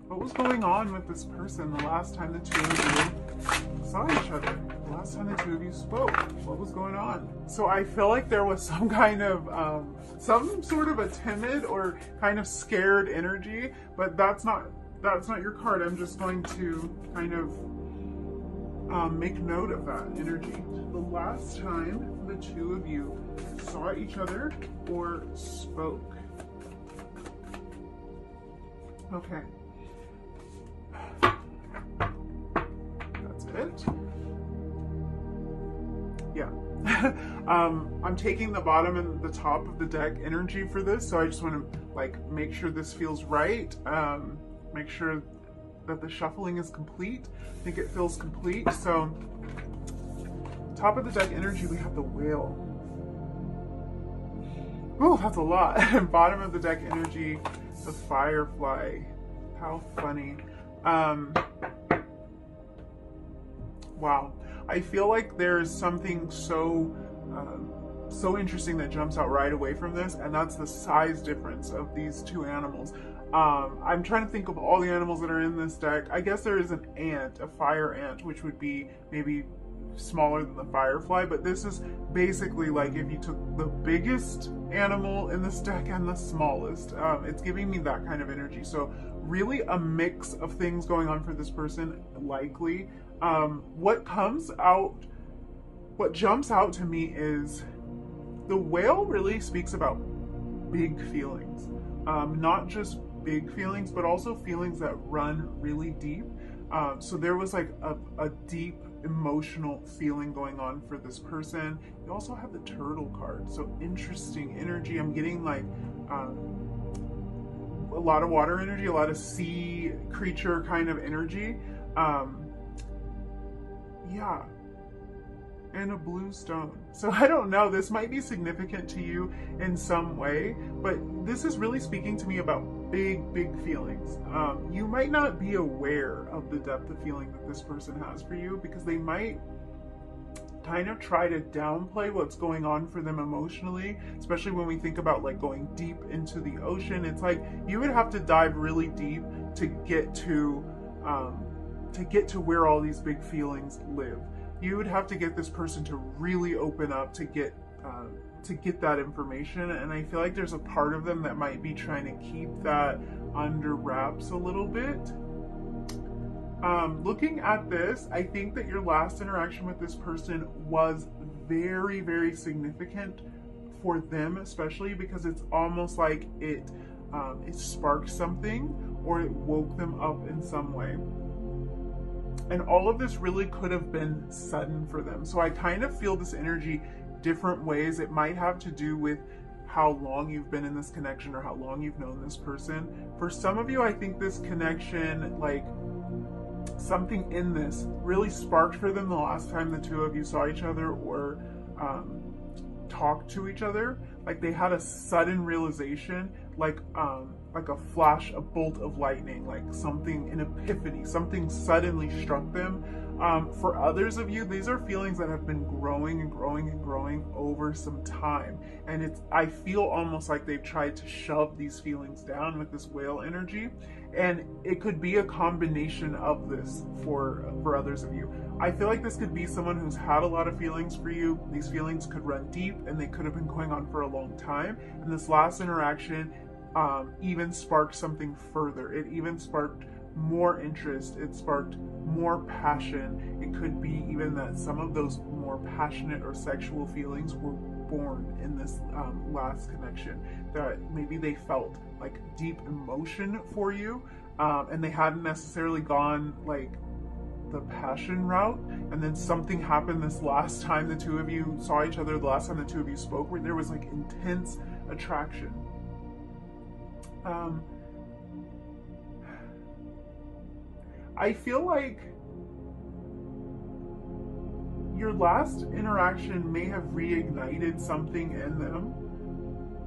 What was going on with this person the last time the two of you saw each other? The last time the two of you spoke? What was going on? So I feel like there was some kind of, some sort of a timid or kind of scared energy, but that's not your card. I'm just going to kind of make note of that energy. The last time the two of you saw each other or spoke. Okay. That's it. Yeah. I'm taking the bottom and the top of the deck energy for this, so I just want to like make sure this feels right. Make sure that the shuffling is complete. I think it feels complete. So top of the deck energy, we have the whale. Oh, that's a lot. Bottom of the deck energy, the firefly. How funny. Wow. I feel like there's something so interesting that jumps out right away from this, and that's the size difference of these two animals. I'm trying to think of all the animals that are in this deck. I guess there is an ant, a fire ant, which would be maybe smaller than the firefly, but this is basically like if you took the biggest animal in this deck and the smallest. It's giving me that kind of energy. So really a mix of things going on for this person, likely. What jumps out to me is the whale really speaks about big feelings. Not just big feelings, but also feelings that run really deep. So there was like a deep emotional feeling going on for this person. You also have the turtle card, so interesting energy. I'm getting like a lot of water energy, a lot of sea creature kind of energy. Yeah, and a blue stone. So I don't know, this might be significant to you in some way, but this is really speaking to me about big feelings. You might not be aware of the depth of feeling that this person has for you, because they might kind of try to downplay what's going on for them emotionally, especially when we think about like going deep into the ocean. It's like you would have to dive really deep to get to where all these big feelings live. You would have to get this person to really open up to get that information, and I feel like there's a part of them that might be trying to keep that under wraps a little bit. Looking at this, I think that your last interaction with this person was very significant for them, especially because it's almost like it sparked something, or it woke them up in some way. And all of this really could have been sudden for them. So I kind of feel this energy different ways. It might have to do with how long you've been in this connection or how long you've known this person. For some of you, I think this connection, like something in this really sparked for them the last time the two of you saw each other or talked to each other. Like they had a sudden realization, like a flash, a bolt of lightning, like something, an epiphany, something suddenly struck them. For others of you, these are feelings that have been growing and growing over some time. And I feel almost like they've tried to shove these feelings down with this whale energy. And it could be a combination of this for others of you. I feel like this could be someone who's had a lot of feelings for you. These feelings could run deep and they could have been going on for a long time. And this last interaction even sparked something further. It even sparked more interest. It sparked more passion. It could be even that some of those more passionate or sexual feelings were born in this last connection, that maybe they felt like deep emotion for you, and they hadn't necessarily gone like the passion route, and then something happened this last time the two of you saw each other, the last time the two of you spoke, where there was like intense attraction. I feel like your last interaction may have reignited something in them.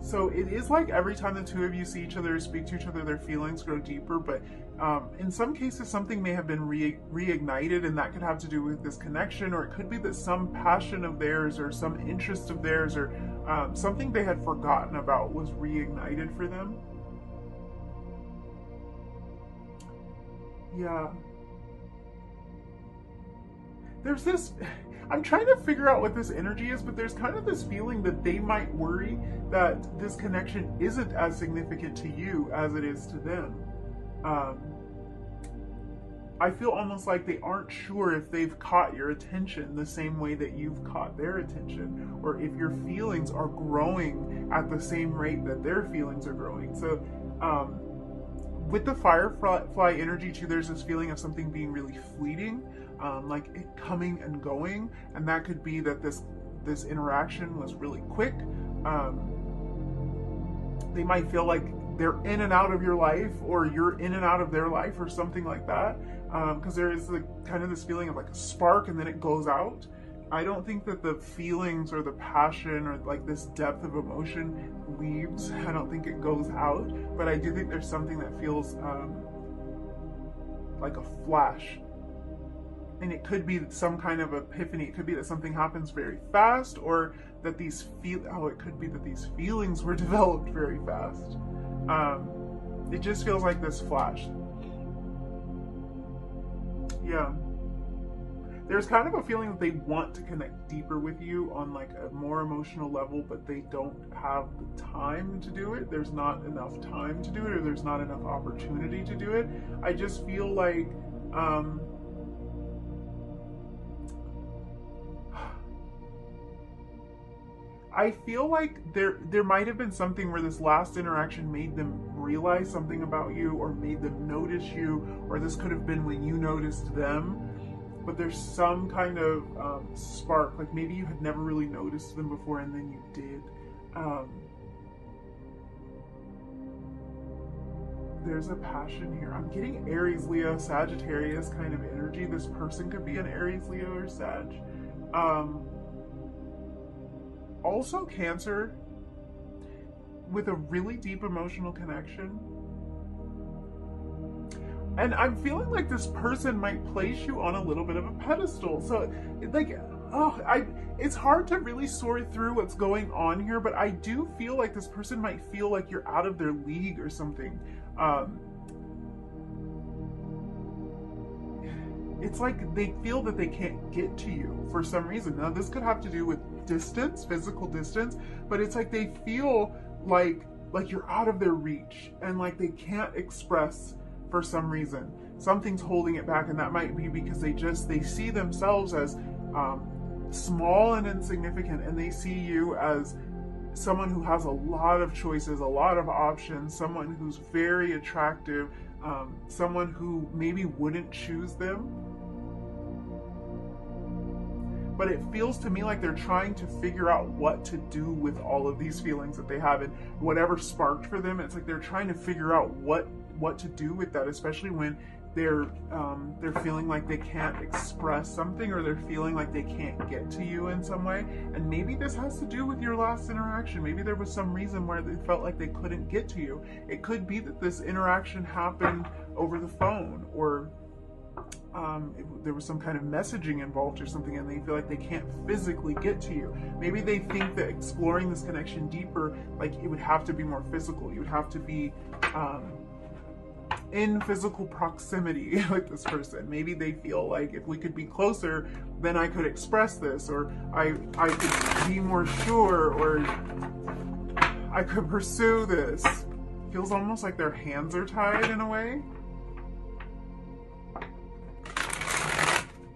So it is like every time the two of you see each other or speak to each other, their feelings grow deeper, but in some cases something may have been reignited, and that could have to do with this connection, or it could be that some passion of theirs or some interest of theirs or something they had forgotten about was reignited for them. Yeah. There's this, I'm trying to figure out what this energy is, but there's kind of this feeling that they might worry that this connection isn't as significant to you as it is to them. Um, I feel almost like they aren't sure if they've caught your attention the same way that you've caught their attention, or if your feelings are growing at the same rate that their feelings are growing. So, with the firefly energy too, there's this feeling of something being really fleeting, like it coming and going, and that could be that this interaction was really quick. They might feel like they're in and out of your life, or you're in and out of their life, or something like that. Because there is kind of this feeling of like a spark, and then it goes out. I don't think that the feelings or the passion or like this depth of emotion leaves. I don't think it goes out, but I do think there's something that feels like a flash. And it could be some kind of epiphany. It could be that something happens very fast, or that it could be that these feelings were developed very fast. It just feels like this flash. Yeah. There's kind of a feeling that they want to connect deeper with you on like a more emotional level, but they don't have the time to do it. There's not enough time to do it, or there's not enough opportunity to do it. I just feel like I feel like there might have been something where this last interaction made them realize something about you, or made them notice you, or this could have been when you noticed them. But there's some kind of spark, like maybe you had never really noticed them before and then you did. There's a passion here. I'm getting Aries, Leo, Sagittarius kind of energy. This person could be an Aries, Leo, or Sag. Also Cancer, with a really deep emotional connection. And I'm feeling like this person might place you on a little bit of a pedestal. So, like, it's hard to really sort through what's going on here, but I do feel like this person might feel like you're out of their league or something. It's like they feel that they can't get to you for some reason. Now, this could have to do with distance, physical distance, but it's like they feel like you're out of their reach, and like they can't express for some reason. Something's holding it back, and that might be because they see themselves as small and insignificant, and they see you as someone who has a lot of choices, a lot of options, someone who's very attractive, someone who maybe wouldn't choose them. But it feels to me like they're trying to figure out what to do with all of these feelings that they have, and whatever sparked for them. It's like they're trying to figure out what to do with that, especially when they're feeling like they can't express something, or they're feeling like they can't get to you in some way. And maybe this has to do with your last interaction. Maybe there was some reason where they felt like they couldn't get to you. It could be that this interaction happened over the phone, or there was some kind of messaging involved or something, and they feel like they can't physically get to you. Maybe they think that exploring this connection deeper, like it would have to be more physical. You would have to be in physical proximity with this person. Maybe they feel like if we could be closer, then I could express this, or I could be more sure, or I could pursue this. Feels almost like their hands are tied in a way.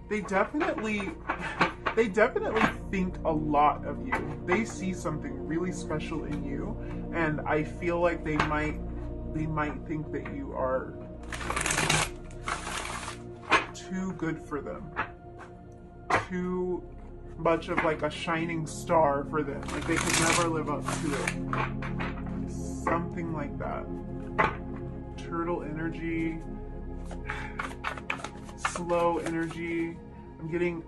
They definitely think a lot of you. They see something really special in you, and I feel like they might think that you are too good for them. Too much of like a shining star for them. Like they could never live up to it. Something like that. Turtle energy. Slow energy. I'm getting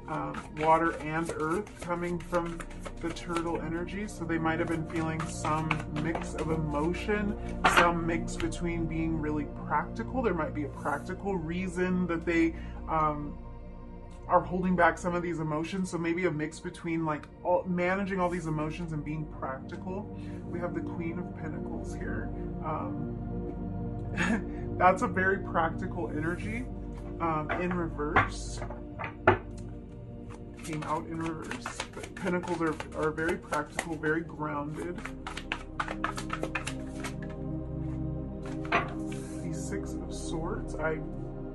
water and earth coming from the turtle energy, so they might have been feeling some mix of emotion, some mix between being really practical. There might be a practical reason that they are holding back some of these emotions, so maybe a mix between like managing all these emotions and being practical. We have the Queen of Pentacles here. That's a very practical energy. In reverse, came out in reverse. But Pentacles are very practical, very grounded. The Six of Swords.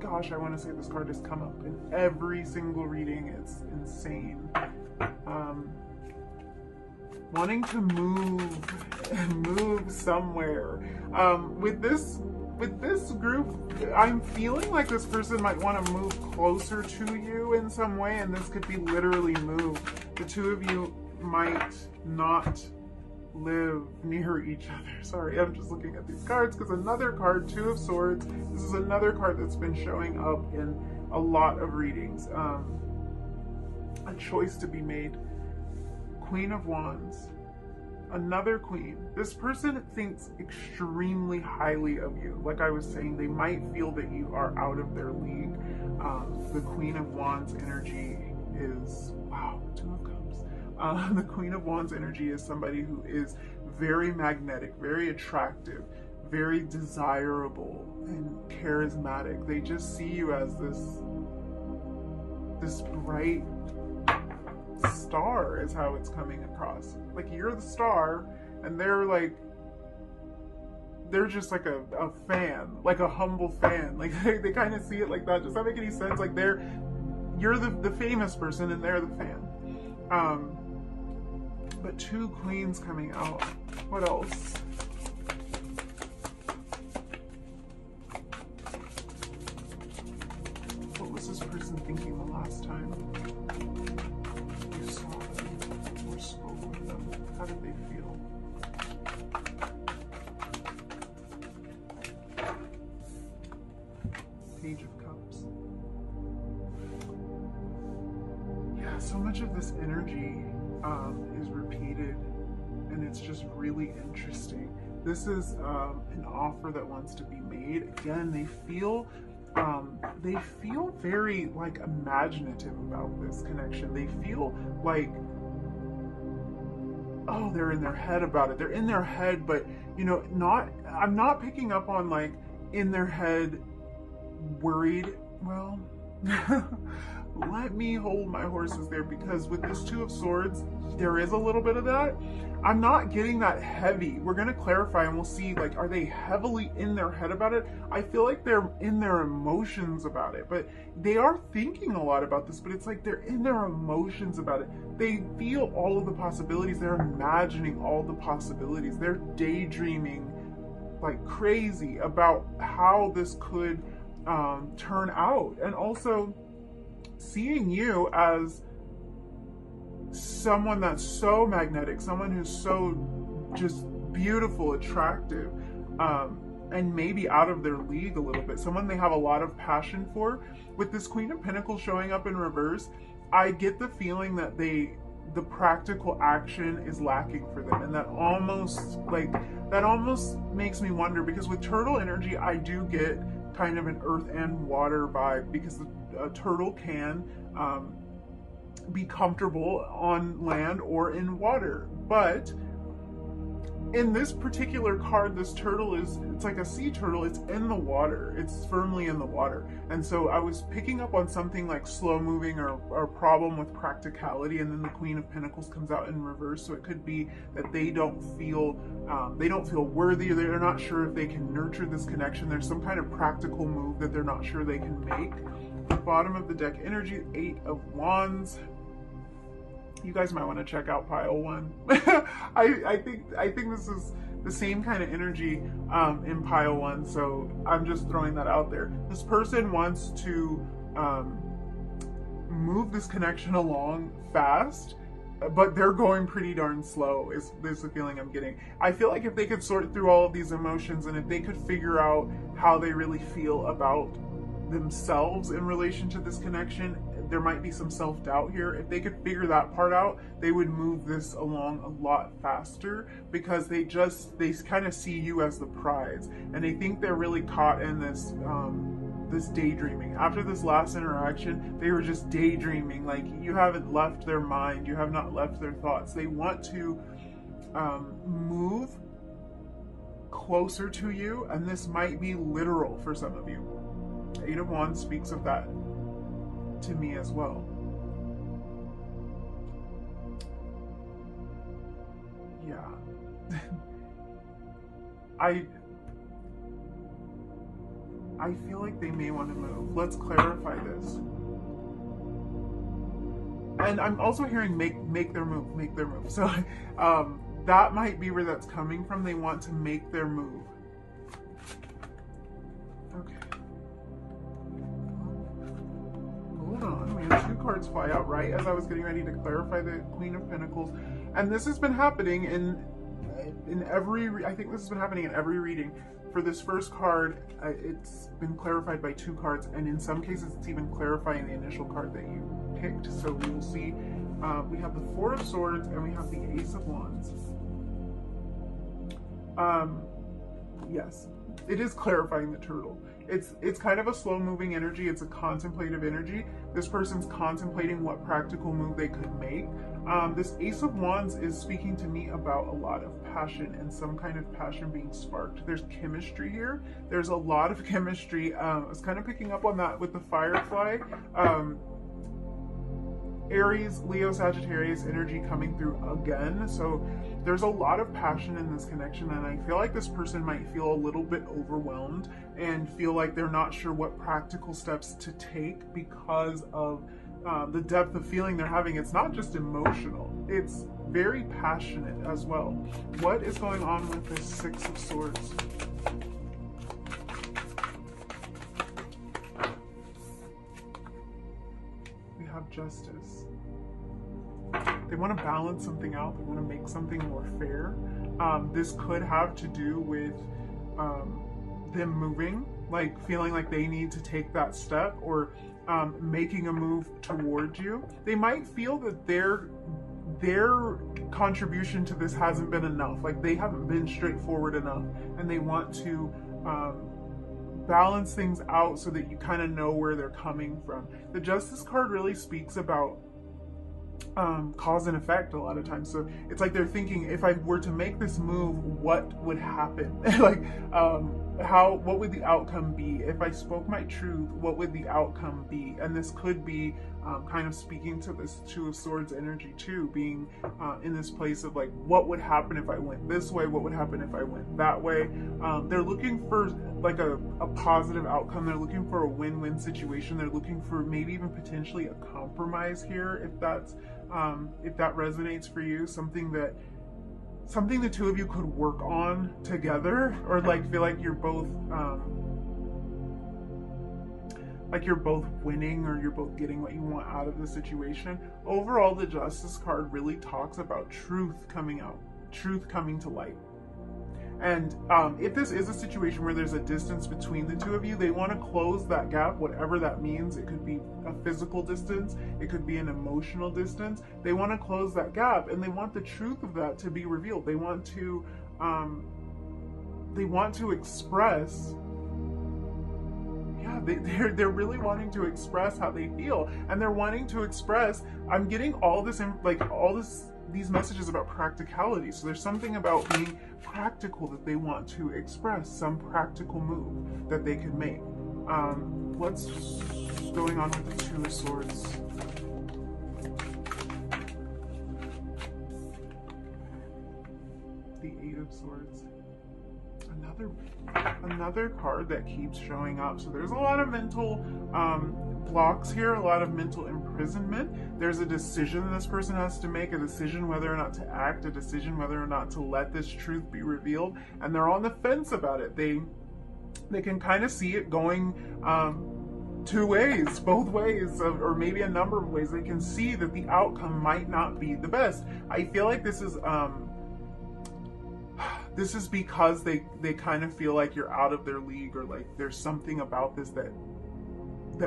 Gosh, I want to say this card has come up in every single reading. It's insane. Wanting to move somewhere. With this group, I'm feeling like this person might want to move closer to you in some way, and this could be literally move. The two of you might not live near each other. Sorry, I'm just looking at these cards because another card, Two of Swords. This is another card that's been showing up in a lot of readings. A choice to be made. Queen of Wands. Another queen. This person thinks extremely highly of you. Like I was saying, they might feel that you are out of their league. The Queen of Wands energy is, wow, Two of Cups. The Queen of Wands energy is somebody who is very magnetic, very attractive, very desirable, and charismatic. They just see you as this bright star is how it's coming across. Like you're the star and they're just like a fan, like a humble fan. Like they kind of see it like that. Does that make any sense? Like you're the famous person and they're the fan. But two queens coming out. What else? What was this person thinking the last time you saw them or spoke with them? How did they feel? Page of Cups. Yeah, so much of this energy is repeated, and it's just really interesting. This is an offer that wants to be made. Again, they feel very like imaginative about this connection. They feel like, oh, they're in their head about it. They're in their head, but you know, I'm not picking up on like in their head worried. Well, let me hold my horses there, because with this Two of Swords, there is a little bit of that. I'm not getting that heavy. We're going to clarify and we'll see, like, are they heavily in their head about it? I feel like they're in their emotions about it, but they are thinking a lot about this, but it's like they're in their emotions about it. They feel all of the possibilities. They're imagining all the possibilities. They're daydreaming like crazy about how this could turn out. And also seeing you as someone that's so magnetic, someone who's so just beautiful, attractive, and maybe out of their league a little bit, someone they have a lot of passion for. With this Queen of Pentacles showing up in reverse, I get the feeling that the practical action is lacking for them, and that almost makes me wonder, because with turtle energy I do get kind of an earth and water vibe, because a turtle can be comfortable on land or in water. But in this particular card, this turtle it's like a sea turtle. It's in the water. It's firmly in the water. And so I was picking up on something like slow moving or a problem with practicality. And then the Queen of Pentacles comes out in reverse. So it could be that they don't feel worthy, or they're not sure if they can nurture this connection. There's some kind of practical move that they're not sure they can make. The bottom of the deck energy, Eight of Wands. You guys might want to check out pile 1. I think this is the same kind of energy in pile 1, so I'm just throwing that out there. This person wants to move this connection along fast, but they're going pretty darn slow, is the feeling I'm getting. I feel like if they could sort through all of these emotions, and if they could figure out how they really feel about themselves in relation to this connection, there might be some self-doubt here. If they could figure that part out, they would move this along a lot faster, because they kind of see you as the prize, and they think they're really caught in this this daydreaming. After this last interaction, they were just daydreaming. Like, you haven't left their mind, you have not left their thoughts. They want to move closer to you, and this might be literal for some of you. Eight of Wands speaks of that to me as well. Yeah. I feel like they may want to move. Let's clarify this. And I'm also hearing make their move, make their move. So that might be where that's coming from. They want to make their move. Okay. Hold on. We had 2 cards fly out right as I was getting ready to clarify the Queen of Pentacles. And this has been happening in every, I think this has been happening in every reading. For this first card, it's been clarified by 2 cards, and in some cases it's even clarifying the initial card that you picked. So we will see, we have the 4 of Swords and we have the Ace of Wands. Yes, it is clarifying the turtle. It's kind of a slow moving energy. It's a contemplative energy. This person's contemplating what practical move they could make. This Ace of Wands is speaking to me about a lot of passion and some kind of passion being sparked. There's chemistry here. There's a lot of chemistry. I was kind of picking up on that with the Firefly. Aries, Leo, Sagittarius energy coming through again. So there's a lot of passion in this connection, and I feel like this person might feel a little bit overwhelmed and feel like they're not sure what practical steps to take because of the depth of feeling they're having. It's not just emotional, it's very passionate as well. What is going on with this 6 of Swords? We have Justice. They want to balance something out. They want to make something more fair. This could have to do with them moving, like feeling like they need to take that step, or making a move towards you. They might feel that their contribution to this hasn't been enough. Like they haven't been straightforward enough, and they want to balance things out so that you kind of know where they're coming from. The Justice card really speaks about cause and effect a lot of times. So it's like they're thinking, if I were to make this move, what would happen? Like what would the outcome be? If I spoke my truth, what would the outcome be? And this could be kind of speaking to this 2 of Swords energy too, being in this place of like, what would happen if I went this way? What would happen if I went that way? They're looking for like a positive outcome. They're looking for a win-win situation. They're looking for maybe even potentially a compromise here, if that's if that resonates for you, something the 2 of you could work on together, or like feel like you're both winning, or you're both getting what you want out of the situation. Overall, the Justice card really talks about truth coming out, truth coming to light. And if this is a situation where there's a distance between the 2 of you, they want to close that gap, whatever that means. It could be a physical distance, it could be an emotional distance. They want to close that gap, and they want the truth of that to be revealed. They want to express. Yeah, they're really wanting to express how they feel, and they're wanting to express. I'm getting all this these messages about practicality. So there's something about being practical that they want to express, some practical move that they can make. What's going on with the 2 of Swords? The 8 of Swords. Another card that keeps showing up. So there's a lot of mental blocks here, a lot of mental imprisonment. There's a decision this person has to make, a decision whether or not to act, a decision whether or not to let this truth be revealed, and they're on the fence about it. They can kind of see it going 2 ways, both ways, or maybe a number of ways. They can see that the outcome might not be the best. I feel like this is because they kind of feel like you're out of their league, or like there's something about this that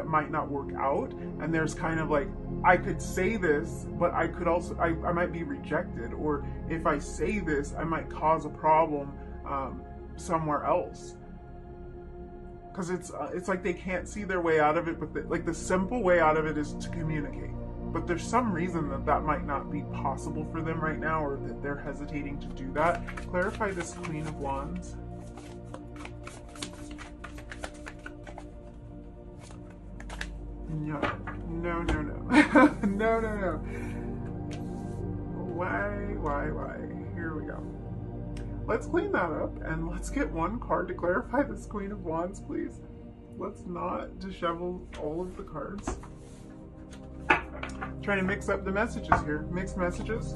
might not work out, and there's kind of like, I could say this, but I could also I might be rejected, or if I say this, I might cause a problem somewhere else. Because it's like they can't see their way out of it, but the simple way out of it is to communicate. But there's some reason that might not be possible for them right now, or that they're hesitating to do that. Clarify this Queen of Wands. No, no, no, no. No, no, no. Why? Here we go. Let's clean that up and let's get one card to clarify this Queen of Wands, please. Let's not dishevel all of the cards. Trying to mix up the messages here. Mixed messages.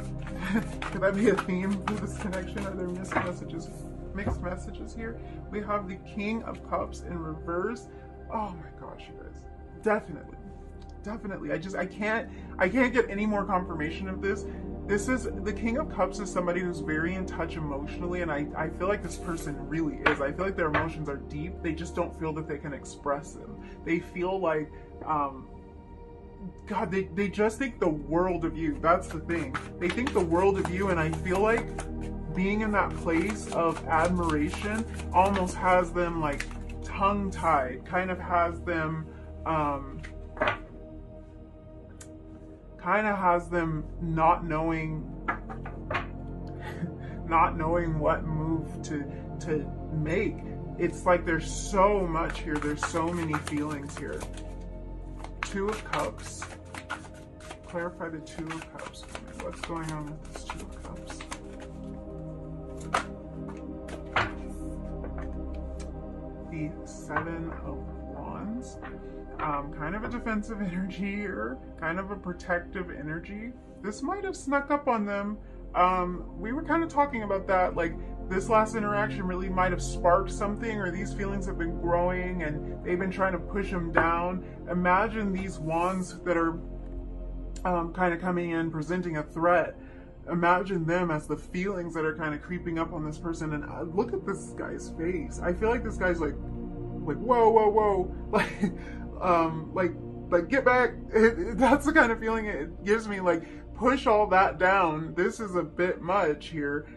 Could that be a theme for this connection? Are there mixed messages? Mixed messages here. We have the King of Cups in reverse. Oh my gosh, you guys. Definitely. I can't get any more confirmation of this. This is the King of Cups is somebody who's very in touch emotionally, and I feel like this person really is. I feel like their emotions are deep. They just don't feel that they can express them. They feel like God, they just think the world of you. That's the thing. They think the world of you, and I feel like being in that place of admiration almost has them like tongue-tied, kind of has them not knowing what move to make. It's like there's so much here. There's so many feelings here. Two of Cups. Clarify the Two of Cups for me. What's going on with this Two of Cups? The Seven of Wands. Kind of a defensive energy here. Kind of a protective energy. This might have snuck up on them. We were kind of talking about that, like this last interaction really might have sparked something, or these feelings have been growing and they've been trying to push them down. Imagine these wands that are kind of coming in, presenting a threat. Imagine them as the feelings that are kind of creeping up on this person. And look at this guy's face. I feel like this guy's like whoa, like get back. That's the kind of feeling it gives me. Like, push all that down. This is a bit much here.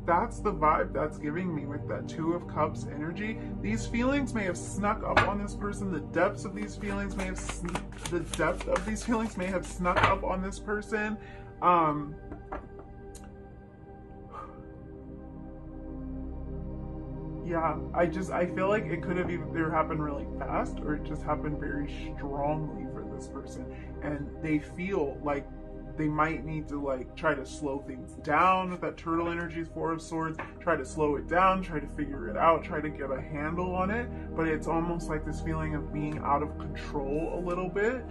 That's the vibe that's giving me with that Two of Cups energy. These feelings may have snuck up on this person. The depth of these feelings may have snuck up on this person. Yeah, I feel like it could have either happened really fast, or it just happened very strongly for this person, and they feel like they might need to like try to slow things down with that turtle energy, Four of Swords, try to slow it down, try to figure it out, try to get a handle on it. But it's almost like this feeling of being out of control a little bit.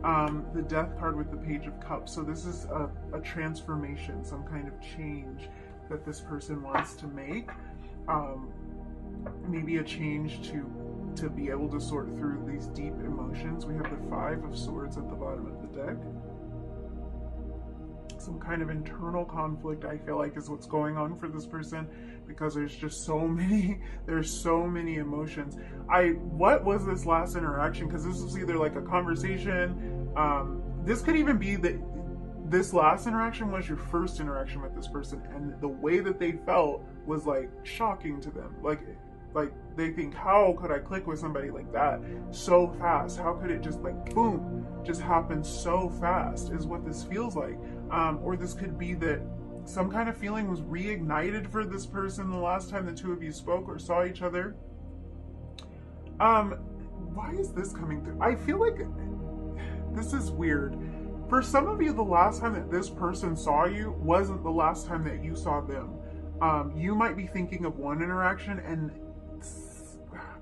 The Death card with the Page of Cups. So this is a transformation, some kind of change that this person wants to make. Maybe a change to be able to sort through these deep emotions. We have the Five of Swords at the bottom of the deck. Some kind of internal conflict, I feel like, is what's going on for this person, because there's just so many emotions. What was this last interaction? Because this was either like a conversation, this could even be that this last interaction was your first interaction with this person, and the way that they felt was like shocking to them. Like they think, how could I click with somebody like that so fast? How could it just like boom, just happen so fast, is what this feels like. Or this could be that some kind of feeling was reignited for this person the last time the two of you spoke or saw each other. Why is this coming through? I feel like this is weird. For some of you, the last time that this person saw you wasn't the last time that you saw them. You might be thinking of one interaction, and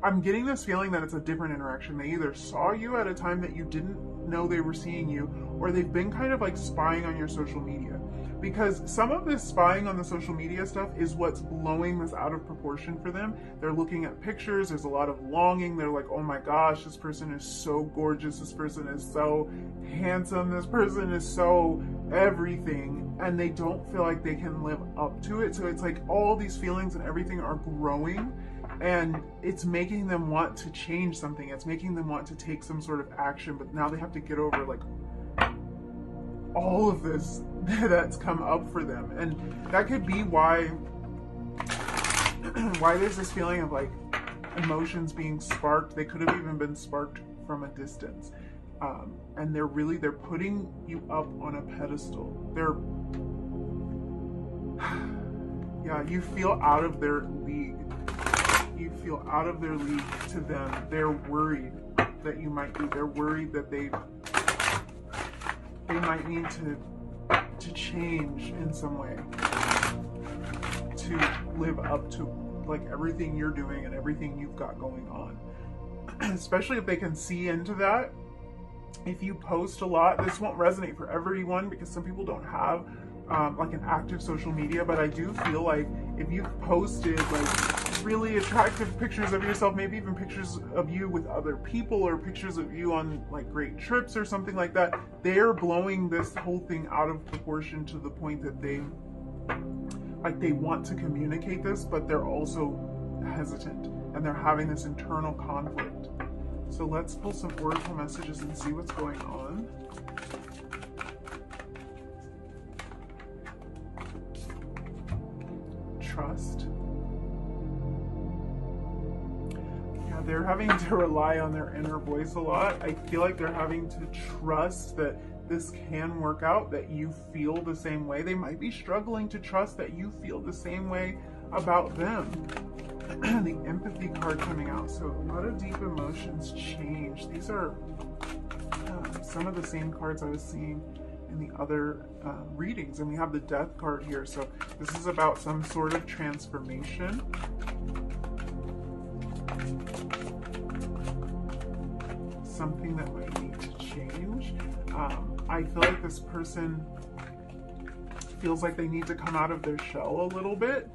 I'm getting this feeling that it's a different interaction. They either saw you at a time that you didn't know they were seeing you, or they've been kind of like spying on your social media. Because some of this spying on the social media stuff is what's blowing this out of proportion for them. They're looking at pictures, there's a lot of longing, they're like, oh my gosh, this person is so gorgeous, this person is so handsome, this person is so everything, and they don't feel like they can live up to it. So it's like all these feelings and everything are growing, and it's making them want to change something. It's making them want to take some sort of action, but now they have to get over like all of this that's come up for them. And that could be why there's this feeling of like emotions being sparked. They could have even been sparked from a distance. And they're putting you up on a pedestal. Yeah, you feel out of their league. You feel out of their league to them. They're worried. that you might be. They're worried that they might need to change in some way to live up to like everything you're doing and everything you've got going on. Especially if they can see into that. If you post a lot, this won't resonate for everyone because some people don't have like an active social media, but I do feel like if you've posted like really attractive pictures of yourself, maybe even pictures of you with other people or pictures of you on like great trips or something like that, they're blowing this whole thing out of proportion to the point that they want to communicate this, but they're also hesitant and they're having this internal conflict. So let's pull some oracle messages and see what's going on. Trust. Yeah, they're having to rely on their inner voice a lot. I feel like they're having to trust that this can work out, that you feel the same way. They might be struggling to trust that you feel the same way about them. The empathy card coming out. So a lot of deep emotions change. These are some of the same cards I was seeing in the other readings. And we have the death card here. So this is about some sort of transformation. Something that might need to change. I feel like this person feels like they need to come out of their shell a little bit.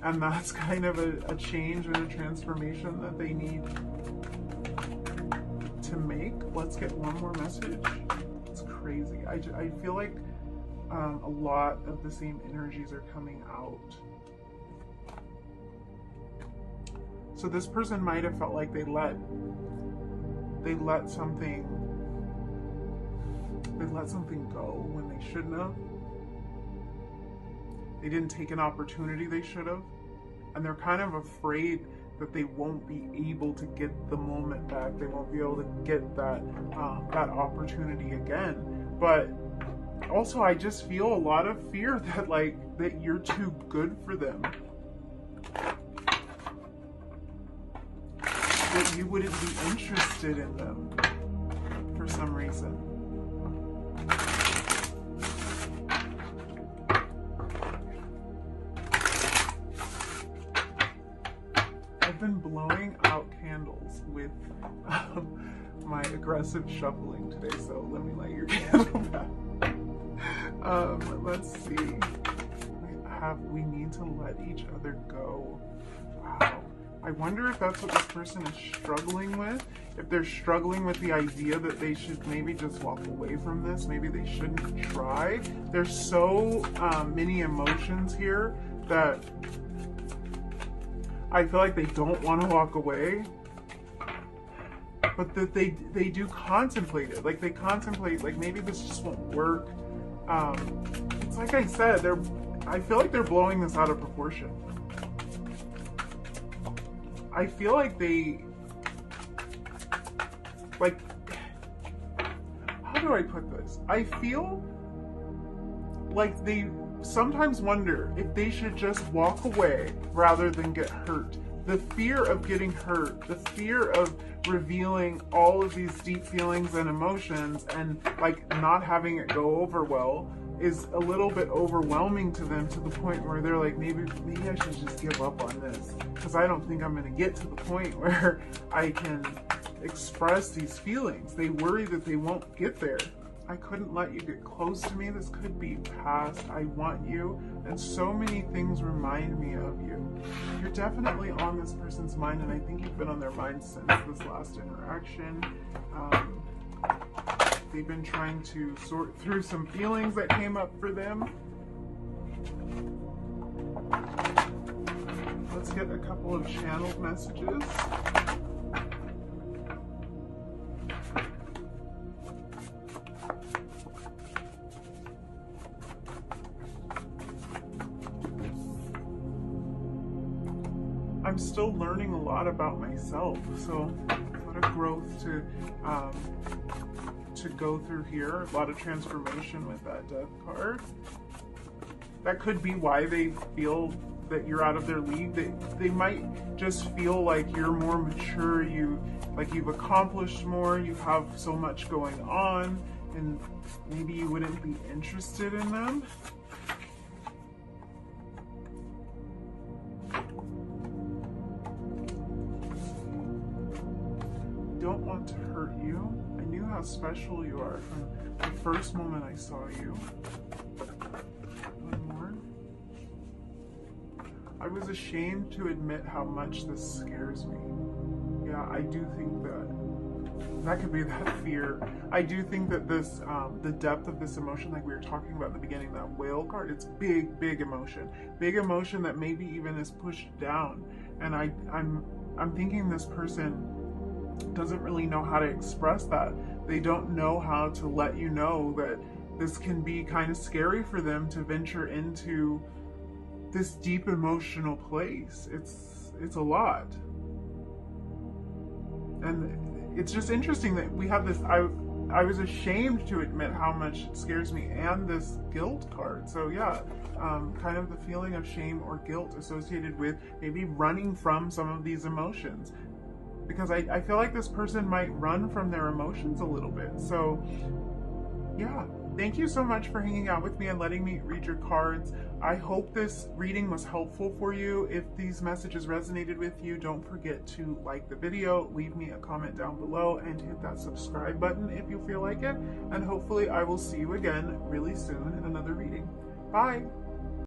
And that's kind of a change and a transformation that they need to make. Let's get one more message. It's crazy. I feel like a lot of the same energies are coming out. So this person might have felt like they let something go when they shouldn't have. They didn't take an opportunity they should have, and they're kind of afraid that they won't be able to get the moment back. They won't be able to get that opportunity again. But also, I just feel a lot of fear that you're too good for them, that you wouldn't be interested in them for some reason. Been blowing out candles with my aggressive shuffling today, so let me light your candle back. Let's see. We need to let each other go. Wow. I wonder if that's what this person is struggling with. If they're struggling with the idea that they should maybe just walk away from this, maybe they shouldn't try. There's so many emotions here that I feel like they don't want to walk away, but that they do contemplate it. Like they contemplate, like maybe this just won't work. It's like I said, I feel like they're blowing this out of proportion. I feel like how do I put this? I feel like they sometimes wonder if they should just walk away rather than get hurt. The fear of getting hurt, the fear of revealing all of these deep feelings and emotions and like not having it go over well is a little bit overwhelming to them, to the point where they're like, maybe I should just give up on this, because I don't think I'm going to get to the point where I can express these feelings. They worry that they won't get there. I couldn't let you get close to me. This could be past. I want you. And so many things remind me of you. You're definitely on this person's mind, and I think you've been on their mind since this last interaction. They've been trying to sort through some feelings that came up for them. Let's get a couple of channeled messages. I'm still learning a lot about myself, so a lot of growth to go through here. A lot of transformation with that death card. That could be why they feel that you're out of their league. They might just feel like you're more mature, you've accomplished more, you have so much going on, and maybe you wouldn't be interested in them. Don't want to hurt you. I knew how special you are from the first moment I saw you. One more. I was ashamed to admit how much this scares me. Yeah, I do think that could be that fear. I do think that this, the depth of this emotion, like we were talking about at the beginning, that whale card, it's big emotion. Big emotion that maybe even is pushed down. And I'm thinking this person doesn't really know how to express that. They don't know how to let you know that this can be kind of scary for them to venture into this deep emotional place. It's a lot. And it's just interesting that we have this, I was ashamed to admit how much it scares me, and this guilt card. So yeah, kind of the feeling of shame or guilt associated with maybe running from some of these emotions. Because I feel like this person might run from their emotions a little bit. So yeah, thank you so much for hanging out with me and letting me read your cards. I hope this reading was helpful for you. If these messages resonated with you, don't forget to like the video, leave me a comment down below, and hit that subscribe button if you feel like it. And hopefully I will see you again really soon in another reading. Bye!